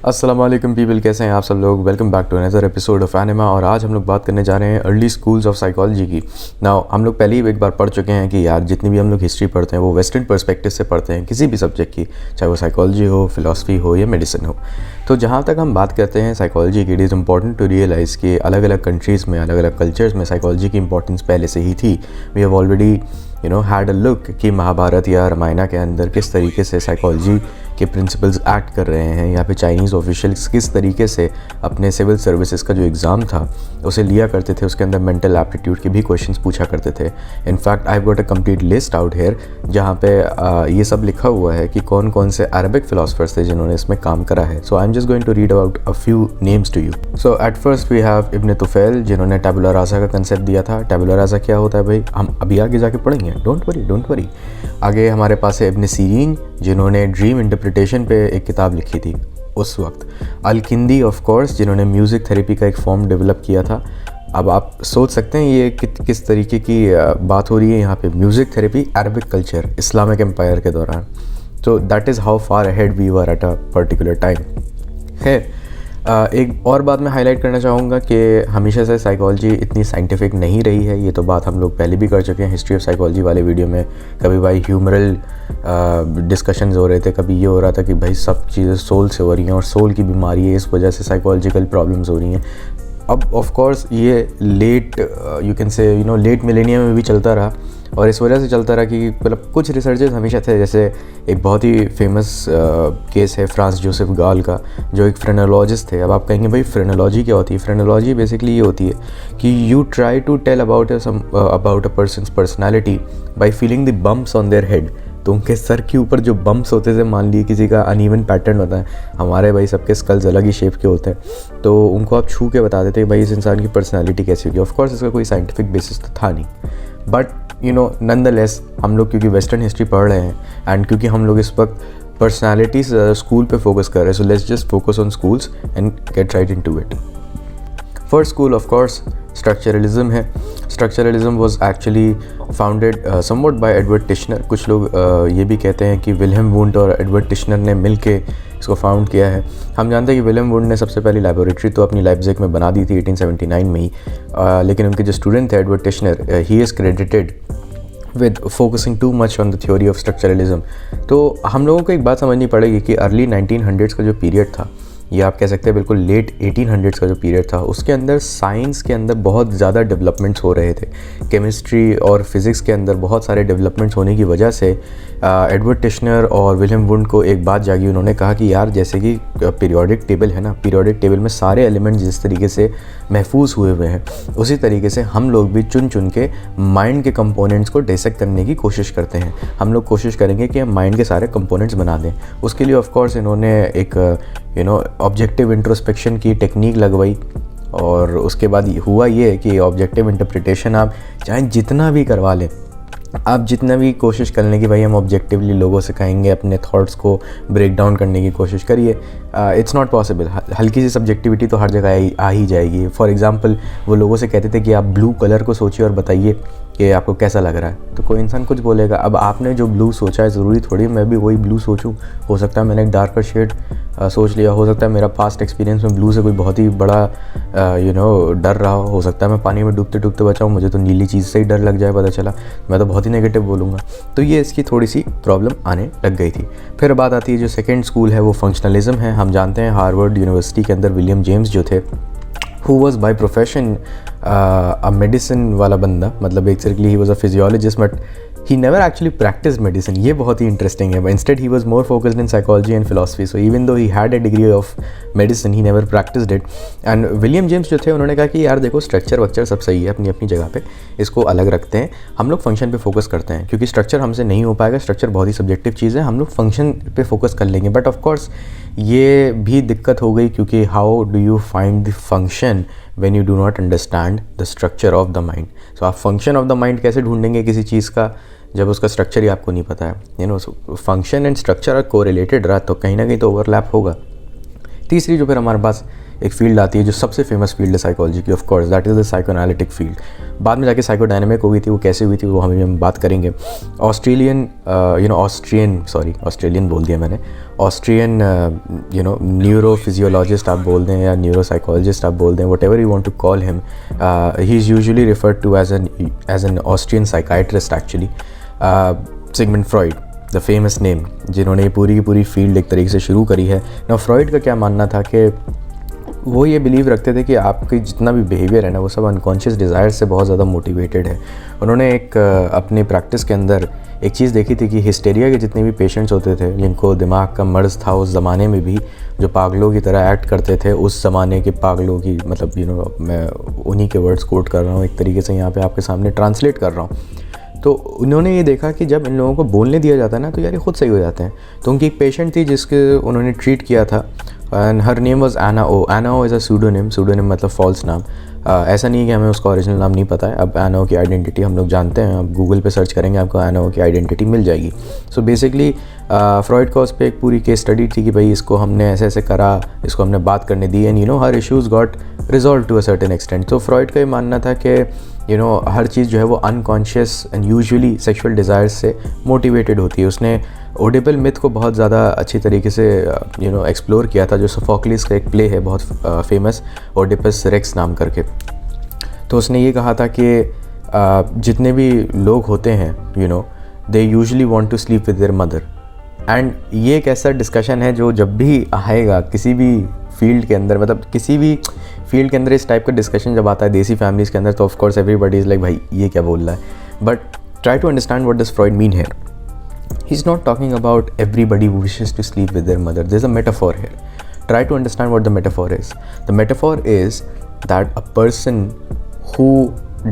अस्सलाम वालेकुम पीपल, कैसे हैं आप सब लोग। Welcome back to another episode of Anima. और आज हम लोग बात करने जा रहे हैं अर्ली स्कूल्स ऑफ साइकोलॉजी की। नाउ हम लोग पहले ही एक बार पढ़ चुके हैं कि यार जितनी भी हम लोग हिस्ट्री पढ़ते हैं वो वेस्टर्न पर्सपेक्टिव से पढ़ते हैं, किसी भी सब्जेक्ट की, चाहे वो साइकोलॉजी हो, फिलॉसफी हो या मेडिसिन हो। तो जहाँ तक हम बात करते हैं साइकोलॉजी की, it is important to realise कि अलग अलग कंट्रीज़ में, अलग अलग कल्चर्स में साइकोलॉजी की इंपॉर्टेंस पहले से ही थी। We have already had a look कि महाभारत या रामायण के अंदर किस तरीके से साइकोलॉजी के प्रिंसिपल्स एक्ट कर रहे हैं, या फिर चाइनीज़ ऑफिशियल्स किस तरीके से अपने सिविल सर्विसेज का जो एग्ज़ाम था उसे लिया करते थे, उसके अंदर मेंटल एप्टीट्यूड के भी क्वेश्चंस पूछा करते थे। In fact I got a complete list out here जहाँ पे ये सब लिखा हुआ है कि कौन कौन से अरबिक फिलोसफर्स थे जिन्होंने इसमें काम करा है। So I am just going to read about a few names to you. So at first we have Ibn Tufail, जिन्होंने टैबुला रासा का कंसेप्ट दिया था। टैबुला रासा क्या होता है भाई, हम अभी आगे जाके पढ़ेंगे, डोंट वरी। आगे हमारे पास है इब्न सीरीन, जिन्होंने ड्रीम इंटरप्रिटेशन पे एक किताब लिखी थी उस वक्त। अल-किंदी ऑफ कोर्स, जिन्होंने म्यूज़िक थेरेपी का एक फॉर्म डेवलप किया था। अब आप सोच सकते हैं ये किस तरीके की बात हो रही है यहाँ पे। Music therapy, Arabic culture, Islamic empire के दौरान। तो that is how far ahead we were at a particular time है। एक और बात मैं हाईलाइट करना चाहूँगा कि हमेशा से साइकोलॉजी इतनी साइंटिफिक नहीं रही है। ये तो बात हम लोग पहले भी कर चुके हैं हिस्ट्री ऑफ साइकोलॉजी वाले वीडियो में। कभी भाई ह्यूमरल डिस्कशंस हो रहे थे, कभी ये हो रहा था कि भाई सब चीज़ें सोल से हो रही हैं और सोल की बीमारी है, इस वजह से साइकोलॉजिकल प्रॉब्लम्स हो रही हैं। अब ऑफ कोर्स ये late you can say late millennium में भी चलता रहा, और इस वजह से चलता रहा कि मतलब कुछ रिसर्चर्स हमेशा थे। जैसे एक बहुत ही फेमस केस है फ्रांस जोसेफ गाल का, जो एक फ्रेनोलॉजिस्ट थे। अब आप कहेंगे भाई फ्रेनोलॉजी क्या होती है। फ्रेनोलॉजी बेसिकली ये होती है कि you try to tell about a person's personality by feeling the bumps on their head. तो उनके सर के ऊपर जो बम्प्स होते थे, मान लिए किसी का अनइवन पैटर्न होता है, हमारे भाई सबके स्कल्स अलग ही शेप के होते हैं, तो उनको आप छू के बता देते भाई इस इंसान की पर्सनैलिटी कैसी होगी। ऑफ कोर्स इसका कोई साइंटिफिक बेसिस तो था नहीं, बट नॉनदलेस हम लोग क्योंकि वेस्टर्न हिस्ट्री पढ़ रहे हैं एंड क्योंकि हम लोग इस वक्त पर्सनैलिटीज स्कूल पे फोकस कर रहे हैं, so let's just focus on schools and get right into it. First school of course structuralism है। Structuralism was actually founded somewhat by Edward Titchener. कुछ लोग ये भी कहते हैं कि विलियम वुंड और एडवर्ड टिश्नर ने मिलके इसको फाउंड किया है। हम जानते हैं कि विलियम वुंड ने सबसे पहली लेबोरेटरी तो अपनी लाइप्जिग में बना दी थी 1879 में ही, लेकिन उनके जो स्टूडेंट थे Edward Titchener, he is credited with focusing too much on the theory of structuralism. तो हम लोगों को एक बात समझनी पड़ेगी कि अर्ली 1900s का जो पीरियड था, या आप कह सकते हैं बिल्कुल लेट 1800s का जो पीरियड था, उसके अंदर साइंस के अंदर बहुत ज़्यादा डेवलपमेंट्स हो रहे थे। केमिस्ट्री और फिज़िक्स के अंदर बहुत सारे डेवलपमेंट्स होने की वजह से एडवर्ड टिश्नर और विलियम वुंड को एक बात जागी। उन्होंने कहा कि यार जैसे कि पीरियोडिक टेबल है ना, पीरियोडिक टेबल में सारे एलिमेंट्स जिस तरीके से महफूज हुए हुए हैं, उसी तरीके से हम लोग भी चुन चुन के माइंड के कंपोनेंट्स को डिसेक्ट करने की कोशिश करते हैं। हम लोग कोशिश करेंगे कि हम माइंड के सारे कंपोनेंट्स बना दें। उसके लिए ऑफ कोर्स इन्होंने एक ऑब्जेक्टिव इंट्रोस्पेक्शन की टेक्निक लगवाई, और उसके बाद हुआ ये कि ऑब्जेक्टिव इंटरप्रिटेशन आप चाहे जितना भी करवा लें, आप जितना भी कोशिश कर लें कि भाई हम ऑब्जेक्टिवली लोगों से कहेंगे अपने थॉट्स को ब्रेक डाउन करने की कोशिश करिए, इट्स नॉट पॉसिबल। हल्की सी सब्जेक्टिविटी तो हर जगह आ ही जाएगी। फॉर एग्जांपल वो लोगों से कहते थे कि आप ब्लू कलर को सोचिए और बताइए कि आपको कैसा लग रहा है, तो कोई इंसान कुछ बोलेगा। अब आपने जो ब्लू सोचा है ज़रूरी थोड़ी मैं भी वही ब्लू सोचूं। हो सकता है मैंने एक डार्कर शेड सोच लिया, हो सकता है मेरा पास्ट एक्सपीरियंस में ब्लू से कोई बहुत ही बड़ा डर रहा हो सकता है मैं पानी में डूबते डूबते बचाऊँ, मुझे तो नीली चीज़ से ही डर लग जाए, पता चला मैं तो बहुत ही नेगेटिव बोलूँगा। तो ये इसकी थोड़ी सी प्रॉब्लम आने लग गई थी। फिर बात आती है जो सेकेंड स्कूल है वो फंक्शनलिज्म है। हम जानते हैं हार्वर्ड यूनिवर्सिटी के अंदर विलियम जेम्स जो थे, who was by profession a medicine वाला बंदा, मतलब basically he was a physiologist but he never actually practiced medicine। ये बहुत ही interesting है, but instead he was more focused in psychology and philosophy। So even though he had a degree of medicine he never practiced it। and William James जो थे उन्होंने कहा कि यार देखो स्ट्रक्चर वक्चर सब सही है अपनी अपनी जगह पे, इसको अलग रखते हैं, हम लोग फंक्शन पे फोकस करते हैं, क्योंकि स्ट्रक्चर हमसे नहीं हो पाएगा, स्ट्रक्चर बहुत ही सब्जेक्टिव चीज़ है, हम लोग फंक्शन पे फोकस कर लेंगे। बट ऑफ कोर्स ये भी दिक्कत हो गई, क्योंकि how do you find the function when you do not understand the structure of the mind. So आप फंक्शन ऑफ द माइंड कैसे ढूंढेंगे किसी चीज़ का जब उसका स्ट्रक्चर ही आपको नहीं पता है। Function and structure are correlated रहा, तो कहीं ना कहीं तो ओवरलैप होगा। तीसरी जो फिर हमारे पास एक फील्ड आती है जो सबसे फेमस फील्ड है साइकोलॉजी की, of course that is the psychoanalytic field. बाद में जाके साइकोडायनेमिक हुई थी, वो कैसे हुई थी वो हम बात करेंगे। ऑस्ट्रेलियन बोल दिया मैंने, ऑस्ट्रियन न्यूरोफिजियोलॉजिस्ट आप बोल दें या न्यूरोसाइकोलॉजिस्ट आप बोल दें, whatever you want to call him, he is usually referred to as an Austrian psychiatrist actually. Sigmund Freud, the famous name, जिन्होंने पूरी की पूरी फील्ड एक तरीके से शुरू करी है ना। फ्रॉइड का क्या मानना था कि वो ये बिलीव रखते थे कि आपकी जितना भी बिहेवियर है ना वो सब अनकॉन्शियस डिज़ायर से बहुत ज़्यादा मोटिवेटेड है। उन्होंने एक अपनी प्रैक्टिस के अंदर एक चीज़ देखी थी कि हिस्टेरिया के जितने भी पेशेंट्स होते थे जिनको दिमाग का मर्ज़ था उस ज़माने में भी, जो पागलों की तरह एक्ट करते थे उस ज़माने के पागलों की, मतलब मैं उन्हीं के वर्ड्स कोट कर रहा हूँ, एक तरीके से यहाँ पे आपके सामने ट्रांसलेट कर रहा हूँ। तो उन्होंने ये देखा कि जब इन लोगों को बोलने दिया जाता है ना तो यार ये खुद सही हो जाते हैं। तो उनकी एक पेशेंट थी जिसके उन्होंने ट्रीट किया था, and her name was Anna O. Anna O is a pseudonym मतलब फॉल्स नाम। ऐसा नहीं है कि हमें उसका ओरिजिनल नाम नहीं पता है। अब एना ओ की आइडेंटिटी हम लोग जानते हैं, आप गूगल पे सर्च करेंगे आपको एना ओ की आइडेंटिटी मिल जाएगी। सो बेसिकली फ्रॉइड का उस पर एक पूरी केस स्टडी थी कि भाई इसको हमने ऐसे ऐसे करा, इसको हमने बात करने दी, and her issues got resolve to a certain extent. तो फ्रॉइड का ये मानना था कि हर चीज़ जो है वो unconscious and usually sexual desires से मोटिवेटेड होती है। उसने ओडिपल मिथ को बहुत ज़्यादा अच्छी तरीके से एक्सप्लोर किया था, जो सोफोक्लिस का एक प्ले है बहुत फेमस, ओडिपस रेक्स नाम करके। तो उसने ये कहा था कि जितने भी लोग होते हैं they usually want to sleep with their mother. And ये एक ऐसा डिस्कशन है जो जब भी आएगा किसी भी फील्ड के अंदर, मतलब किसी भी फील्ड के अंदर इस टाइप का डिस्कशन जब आता है देसी फैमिलीज़ के अंदर, तो of course everybody is like भाई ये क्या बोल रहा है। But try to understand what does Freud mean here. He is not talking about everybody who wishes to sleep with their mother. There is a metaphor here. Try to understand what the metaphor is. The metaphor is that a person who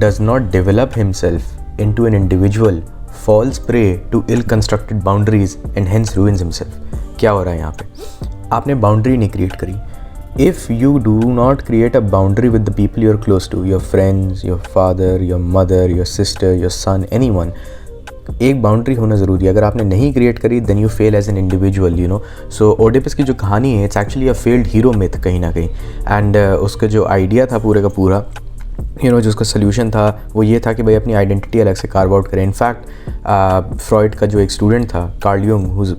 does not develop himself into an individual falls prey to ill-constructed boundaries and hence ruins himself. क्या हो रहा है यहाँ पे? आपने boundary नहीं create करी। If you do not create a boundary with the people you are close to, your friends, your father, your mother, your sister, your son, anyone, एक बाउंड्री होना ज़रूरी है। अगर आपने नहीं क्रिएट करी then you fail as an individual. So Oedipus की जो कहानी है it's actually a failed hero myth कहीं ना कहीं। एंड उसका जो आइडिया था पूरे का पूरा जो उसका सोल्यूशन था वो ये था कि भाई अपनी आइडेंटिटी अलग से कार्व आउट करें। इनफैक्ट फ्रॉइड का जो एक स्टूडेंट था Carl Jung, who is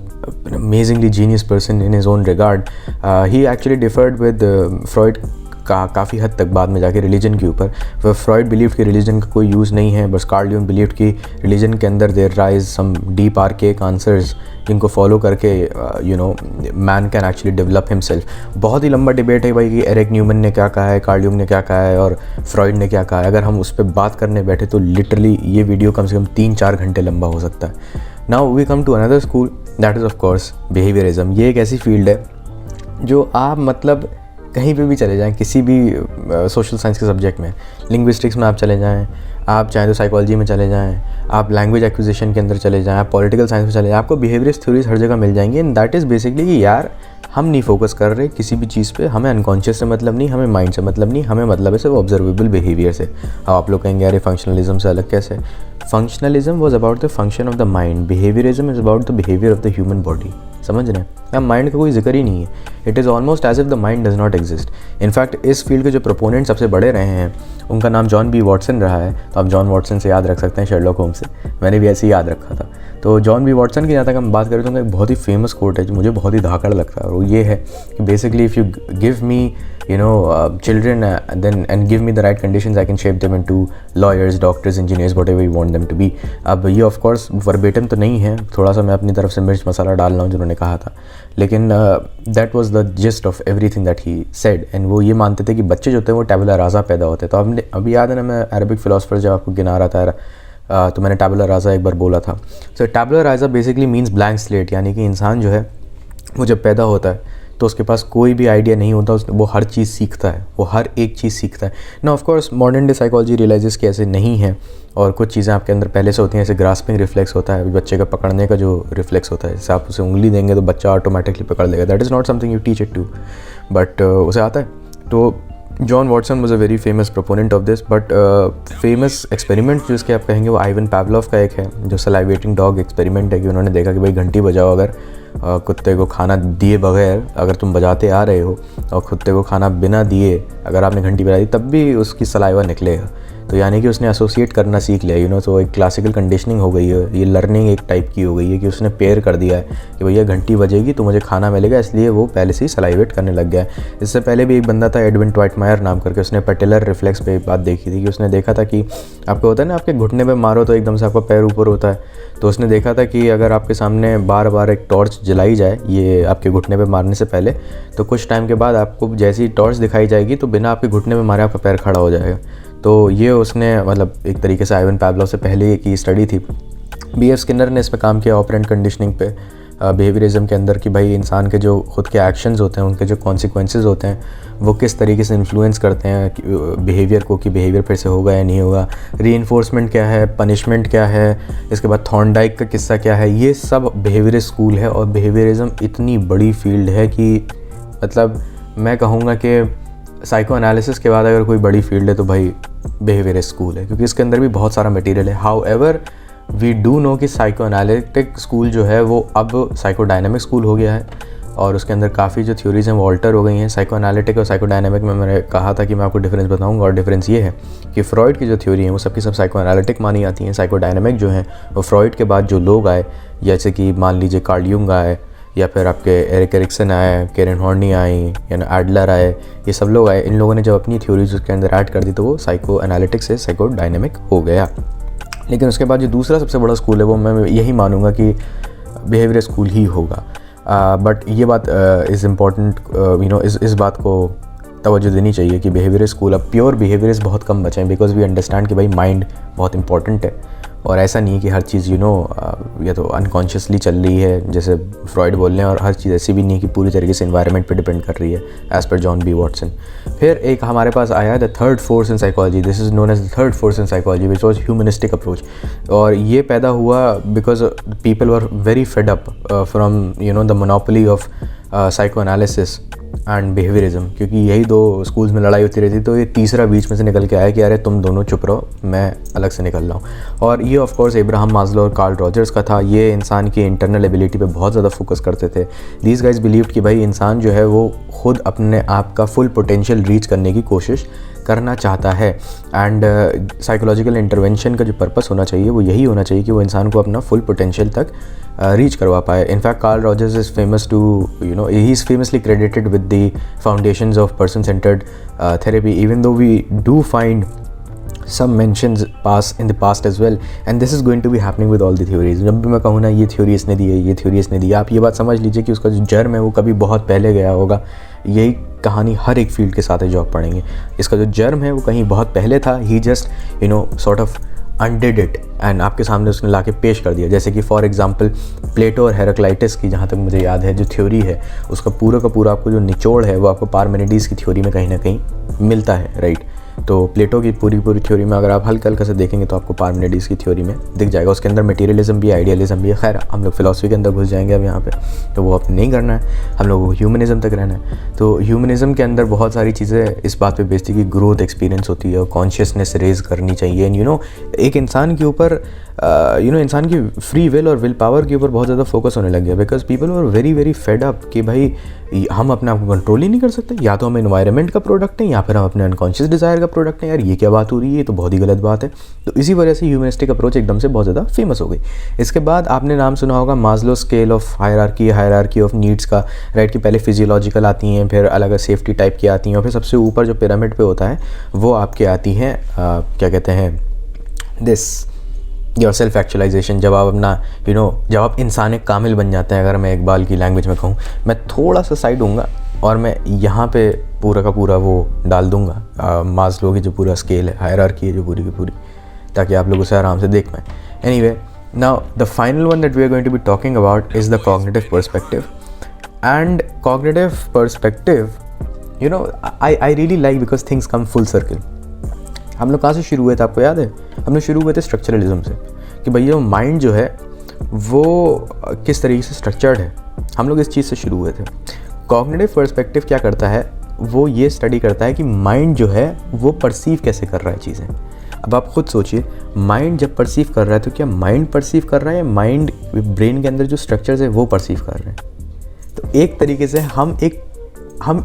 amazingly genius person in his own regard, he actually differed with Freud काफ़ी हद तक बाद में जाके रिलीजन के ऊपर। फ्रॉइड बिलीव कि रिलीजन का कोई यूज़ नहीं है, बस कार्ल यूंग बिलीव कि रिलीजन के अंदर there rise some deep archaic answers जिनको फॉलो करके man can actually develop himself. बहुत ही लंबा डिबेट है भाई कि एरिक न्यूमन ने क्या कहा है, कार्ल यूंग ने क्या कहा है और फ्रॉइड ने क्या कहा है। अगर हम उस पर बात करने बैठे तो लिटरली ये वीडियो कम से कम 3-4 घंटे लंबा हो सकता है। Now we come to another school that is of course behaviourism. ये एक ऐसी फील्ड है जो आप मतलब कहीं पे भी चले जाएं, किसी भी सोशल साइंस के सब्जेक्ट में, लिंग्विस्टिक्स में आप चले जाएं, आप चाहें तो साइकोलॉजी में चले जाएं, आप लैंग्वेज एक्विजिशन के अंदर चले जाएं, आप पॉलिटिकल साइंस में चले जाएं, आपको बिहेवियरिस्ट थ्योरीज हर जगह मिल जाएंगी। एंड दैट इज़ बेसिकली कि यार हम नहीं फोकस कर रहे किसी भी चीज़ पे, हमें अनकॉन्शियस से मतलब नहीं, हमें माइंड से मतलब नहीं, हमें मतलब है सिर्फ ऑब्जर्वेबल बिहेवियर से। अब आप लोग कहेंगे यार फंक्शनलिज्म से अलग कैसे? Functionalism was about the function of the mind, behaviourism is about the behaviour of the human body. समझ रहे हैं? यहाँ माइंड का कोई जिक्र ही नहीं है। It is almost as if the mind does not exist. In fact इस फील्ड के जो प्रोपोनेंट सबसे बड़े रहे हैं उनका नाम जॉन बी वॉटसन रहा है। तो आप जॉन वॉटसन से याद रख सकते हैं शेरलॉक होम्स से, मैंने भी ऐसे ही याद रखा था। तो जॉन बी वॉटसन की जहाँ तक हम बात करें तो उनका एक बहुत ही फेमस कोट है जो मुझे बहुत ही धाकड़ लगता है, और वो ये है कि basically if you give me children then and give me the right conditions, I can shape them into lawyers, doctors, engineers, whatever you want them to be. अब ये of course verbatim तो नहीं है, थोड़ा सा मैं अपनी तरफ से मिर्च मसाला डाल रहा हूँ जिन्होंने कहा था, लेकिन that was the gist of everything that he said. and वो ये मानते थे कि बच्चे जो होते हैं वो टैबुला राजा पैदा होते हैं। तो हमने अभी याद है ना, मैं अरबिक फिलोसफर जब आपको गिना रहा था तो मैंने टैबुला राजा एक बार बोला था। सो टैबुला राजा बेसिकली मीन्स ब्लैंक स्लेट, यानी कि इंसान जो है वो जब पैदा होता है तो उसके पास कोई भी आइडिया नहीं होता, वो हर चीज़ सीखता है, वो हर एक चीज़ सीखता है ना। Of course modern day psychology realises कि ऐसे नहीं है, और कुछ चीज़ें आपके अंदर पहले से होती हैं, जैसे ग्रास्पिंग रिफ्लेक्स होता है, बच्चे का पकड़ने का जो रिफ्लेक्स होता है, जैसे आप उसे उंगली देंगे तो बच्चा ऑटोमेटिकली पकड़ लेगा। That is not something you teach it to, but उसे आता है। तो John Watson was a very famous proponent of this, but famous experiment जो इसके आप कहेंगे वो आइवन पावलोव का एक है, जो सलाइवेटिंग डॉग एक्सपेरिमेंट है कि उन्होंने देखा कि भाई घंटी बजाओ अगर कुत्ते को खाना दिए बगैर अगर तुम बजाते आ रहे हो और कुत्ते को खाना बिना दिए अगर आपने घंटी बजा दी तब भी उसकी सलाइवा निकलेगा। तो यानी कि उसने एसोसिएट करना सीख लिया, तो एक क्लासिकल कंडीशनिंग हो गई है, ये लर्निंग एक टाइप की हो गई है कि उसने पेयर कर दिया है कि भैया घंटी बजेगी तो मुझे खाना मिलेगा, इसलिए वो पहले से ही सलाइवेट करने लग गया है। इससे पहले भी एक बंदा था एडविन ट्वाइटमायर नाम करके, उसने पेटेलर रिफ्लेक्स पे एक बात देखी थी कि उसने देखा था कि आपको होता है ना, आपके घुटने पे मारो तो एकदम से आपका पैर ऊपर होता है, तो उसने देखा था कि अगर आपके सामने बार बार एक टॉर्च जलाई जाए ये आपके घुटने पे मारने से पहले, तो कुछ टाइम के बाद आपको जैसी टॉर्च दिखाई जाएगी तो बिना आपके घुटने पे मारे आपका पैर खड़ा हो जाएगा। तो ये उसने मतलब एक तरीके से आइवन पावलोव से पहले की स्टडी थी। B.F. स्किनर ने इस पर काम किया ऑपरेंट कंडीशनिंग पे, बिहेवियरिज्म के अंदर, कि भाई इंसान के जो खुद के एक्शंस होते हैं उनके जो कॉन्सिक्वेंसेस होते हैं वो किस तरीके से इन्फ्लुएंस करते हैं बिहेवियर को, कि बिहेवियर फिर से होगा या नहीं होगा, रीइंफोर्समेंट क्या है, पनिशमेंट क्या है, इसके बाद थॉर्नडाइक का किस्सा क्या है। ये सब बिहेवियरिस्ट स्कूल है और बिहेवियरिज्म इतनी बड़ी फील्ड है कि मतलब मैं कहूँगा कि साइको एनालिसिस के बाद अगर कोई बड़ी फील्ड है तो भाई बिहेवियरिस्ट स्कूल है, क्योंकि इसके अंदर भी बहुत सारा मटेरियल है। हाउएवर वी डू नो कि साइको एनालिटिक स्कूल जो है वो अब साइको डायनामिक स्कूल हो गया है और उसके अंदर काफ़ी जो थ्योरीज हैं वो ऑल्टर हो गई हैं। साइको एनालिटिक और साइको डायनामिक में मैंने कहा था कि मैं आपको डिफरेंस बताऊंगा, और डिफरेंस ये है कि फ्रॉइड की जो थ्योरी है वो सबकी सब साइको एनालिटिक मानी जाती हैं। साइको डायनामिक जो हैं वो फ्रॉइड के बाद जो लोग आए, जैसे कि मान लीजिए कार्ल यूंग आए, या फिर आपके एरिक एरिक्सन आए, कैरन हॉर्नी आई, या एडलर आए, ये सब लोग आए। इन लोगों ने जब अपनी थ्योरीज उसके अंदर ऐड कर दी तो वो साइको एनालिटिक से साइको डायनामिक हो गया। लेकिन उसके बाद जो दूसरा सबसे बड़ा स्कूल है वो मैं यही मानूंगा कि बिहेवियर स्कूल ही होगा। बट ये बात इज़ इम्पॉर्टेंट, इस बात को तवज्जो देनी चाहिए कि बिहेवियर स्कूल अब प्योर बिहेवियरिस्ट बहुत कम बचे हैं, बिकॉज वी अंडरस्टैंड कि भाई माइंड बहुत इंपॉर्टेंट है और ऐसा नहीं है कि हर चीज़ या तो अनकॉन्शियसली चल रही है जैसे फ्रॉइड बोल रहे हैं, और हर चीज़ ऐसी भी नहीं है कि पूरी तरीके से एनवायरनमेंट पे डिपेंड कर रही है, as per John B Watson. फिर एक हमारे पास आया the third force in psychology, this is known as the third force in psychology which was humanistic approach. और ये पैदा हुआ because people were very fed up from the monopoly of psychoanalysis and behaviourism, क्योंकि यही दो schools में लड़ाई होती रहती, तो ये तीसरा बीच में से निकल के आया कि अरे तुम दोनों चुप रहो, मैं अलग से निकल रहा हूँ। और ये ऑफ कोर्स एब्राहम मास्लो और कार्ल रॉजर्स का था। ये इंसान की इंटरनल एबिलिटी पे बहुत ज़्यादा फोकस करते थे। दीज गाइज बिलीव्ड कि भाई इंसान जो है वो खुद अपने आप का फुल पोटेंशियल रीच करने की कोशिश करना चाहता है, एंड साइकोलॉजिकल इंटरवेंशन का जो पर्पस होना चाहिए वो यही होना चाहिए कि वो इंसान को अपना फुल पोटेंशियल तक रीच करवा पाए। In fact Carl Rogers is famous to he is famously credited with the foundations of person centred therapy, even though we do find some mentions pass in the past as well, and this is going to be happening with all the theories। जब भी मैं कहूँ ना ये theory इसने दी है, ये theory इसने दी है, आप ये बात समझ लीजिए कि उसका जो जर्म है वो कभी बहुत पहले गया होगा। यही कहानी हर एक फील्ड के साथ है जो आप पढ़ेंगे, इसका जो जर्म है वो कहीं बहुत पहले था। He just sort of undid it and आपके सामने उसने ला के पेश कर दिया। जैसे कि फॉर एग्जांपल प्लेटो और हेराक्लाइटस की, जहाँ तक मुझे याद है, जो थ्योरी है उसका पूरा का पूरा आपको जो निचोड़ है वो आपको पार्मेनिडीज़ की थ्योरी में कहीं ना कहीं मिलता है, राइट। तो प्लेटो की पूरी थ्योरी में अगर आप हल्का हल्का से देखेंगे तो आपको पार्मेनिडीज़ की थ्योरी में दिख जाएगा। उसके अंदर मटेरियलिज्म भी, आइडियलिज्म भी है। खैर हम लोग फिलॉसफी के अंदर घुस जाएंगे अब यहाँ पे, तो वो अब नहीं करना है, हम लोग को ह्यूमनिज्म तक रहना है। तो ह्यूमनिज्म के अंदर बहुत सारी चीज़ें इस बात पे बेस्ड थी कि ग्रोथ एक्सपीरियंस होती है और कॉन्शियसनेस रेज करनी चाहिए, एंड एक इंसान के ऊपर इंसान की फ्री विल और विल पावर के ऊपर बहुत ज़्यादा फोकस होने लग गया, because people were very very fed up कि भाई हम अपने आप को कंट्रोल ही नहीं कर सकते, या तो हम एनवायरनमेंट का प्रोडक्ट हैं या फिर हम अपने अनकॉन्शियस डिज़ायर का प्रोडक्ट हैं। यार ये क्या बात हो रही है, ये तो बहुत ही गलत बात है। तो इसी वजह से ह्यूमनिस्टिक अप्रोच एकदम से बहुत ज़्यादा फेमस हो गई। इसके बाद आपने नाम सुना होगा Maslow scale of hierarchy of needs का, राइट, कि पहले फिजियोलॉजिकल आती हैं, फिर अलग सेफ्टी टाइप की आती हैं, और फिर सबसे ऊपर जो पिरामिड पे होता है वो आपके आती हैं क्या कहते हैं, दिस योर सेल्फ एक्चुअलाइजेशन। जब आप अपना जब आप इंसान कामिल बन जाते हैं, अगर मैं इकबाल की लैंग्वेज में कहूँ, मैं थोड़ा सा साइड दूंगा और मैं यहाँ पे पूरा का पूरा वो डाल दूंगा मास्लो की जो पूरा स्केल है, हायरार्की है जो पूरी की पूरी, ताकि आप लोग उसे आराम से देख पाएँ। Anyway, now the final one that we are going to be talking about is the cognitive perspective. And cognitive perspective I really like because things come full circle. हम लोग कहाँ से शुरू हुए थे, आपको याद है? हमने शुरू हुए थे स्ट्रक्चरलिज्म से, कि भैया माइंड जो है वो किस तरीके से स्ट्रक्चर्ड है। हम लोग इस चीज़ से शुरू हुए थे। कॉग्निटिव पर्सपेक्टिव क्या करता है, वो ये स्टडी करता है कि माइंड जो है वो परसीव कैसे कर रहा है चीज़ें। अब आप खुद सोचिए, माइंड जब परसीव कर रहा है तो क्या माइंड परसीव कर रहा है या माइंड ब्रेन के अंदर जो स्ट्रक्चर्स है वो परसीव कर रहे हैं? तो एक तरीके से हम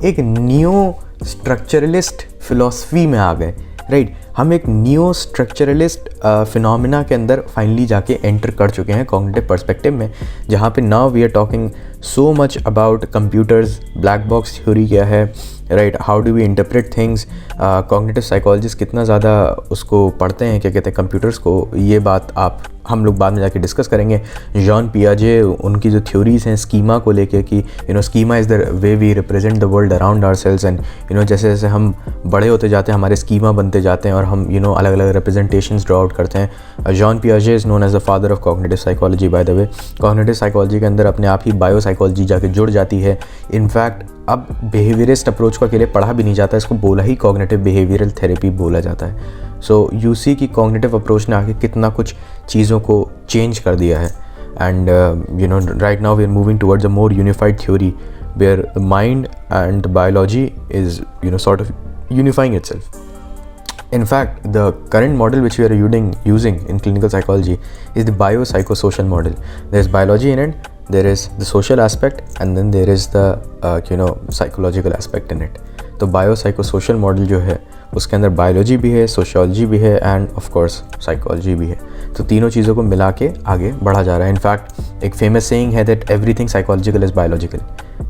एक न्यू स्ट्रक्चरलिस्ट फिलॉसफी में आ गए, राइट। हम एक न्यू स्ट्रक्चरलिस्ट फिनोमिना के अंदर फाइनली जाके एंटर कर चुके हैं कॉग्निटिव पर्सपेक्टिव में, जहाँ पे now we are talking so much about computers, black box theory क्या है, right, how do we interpret things. Cognitive psychologist कितना ज़्यादा उसको पढ़ते हैं, क्या कहते हैं, कंप्यूटर्स को, ये बात हम लोग बाद में जाके डिस्कस करेंगे। जॉन पियाजे, उनकी जो थ्योरीज़ हैं स्कीमा को लेके कि schema is the way we represent the world around ourselves, and जैसे जैसे हम बड़े होते जाते हैं हमारे स्कीमा बनते जाते हैं और हम अलग अलग रिप्रेजेंटेशंस ड्रॉ आउट करते हैं। जॉन पियाजे is known as the father of cognitive psychology by the way. Cognitive psychology के अंदर अपने आप ही बायो साइकोलॉजी जाके जुड़ जाती है। इनफैक्ट अब बिहेवियरिस्ट अप्रोच को अकेले पढ़ा भी नहीं जाता, इसको बोला ही कॉग्निटिव बिहेवियरल थेरेपी बोला जाता है। सो यू सी कि कॉग्निटिव अप्रोच ने आके कितना कुछ चीज़ों को चेंज कर दिया है। And right now we are moving towards a more unified theory where the mind and biology is sort of unifying itself. In fact, the current model which we are using in clinical psychology is the biopsychosocial model. There is biology in it, there is the social aspect, and then there is the psychological aspect in it. तो biopsychosocial model जो है उसके अंदर biology भी है, sociology भी है, end of course psychology भी है। तो तीनों चीज़ों को मिला के आगे बढ़ा जा रहा है। इनफैक्ट एक फेमस सेइंग है that everything psychological is biological,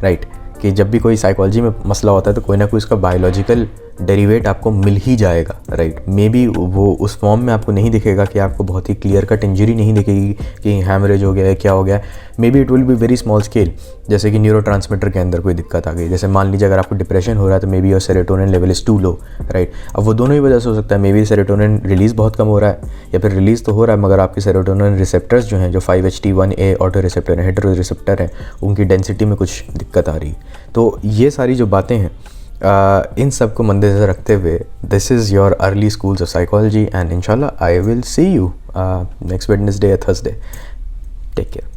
right, कि जब भी कोई साइकोलॉजी में मसला होता है तो कोई ना कोई उसका बायोलॉजिकल डेरिवेट आपको मिल ही जाएगा, राइट। मे बी वो उस फॉर्म में आपको नहीं दिखेगा कि आपको बहुत ही क्लियर कट इंजरी नहीं दिखेगी कि हैमरेज हो गया है, क्या हो गया है। May be it will be very small scale, जैसे कि न्यूरोट्रांसमीटर के अंदर कोई दिक्कत आ गई। जैसे मान लीजिए अगर आपको डिप्रेशन हो रहा है तो maybe your serotonin level is too low, right. अब वो दोनों ही वजह से हो सकता है, मे बी सेरोटोनिन रिलीज़ बहुत कम हो रहा है, या फिर रिलीज़ तो हो रहा है मगर आपके सेरोटोनिन रिसेप्टर्स जो हैं, जो 5-HT1A ऑटो रिसेप्टर हैं, हेटेरो रिसेप्टर हैं, उनकी डेंसिटी में कुछ दिक्कत आ रही है। तो ये सारी जो बातें हैं इन सब को मद्देनज़र रखते हुए this is your early schools of psychology, and इंशाल्लाह I will see you next Wednesday या थर्सडे. Take care.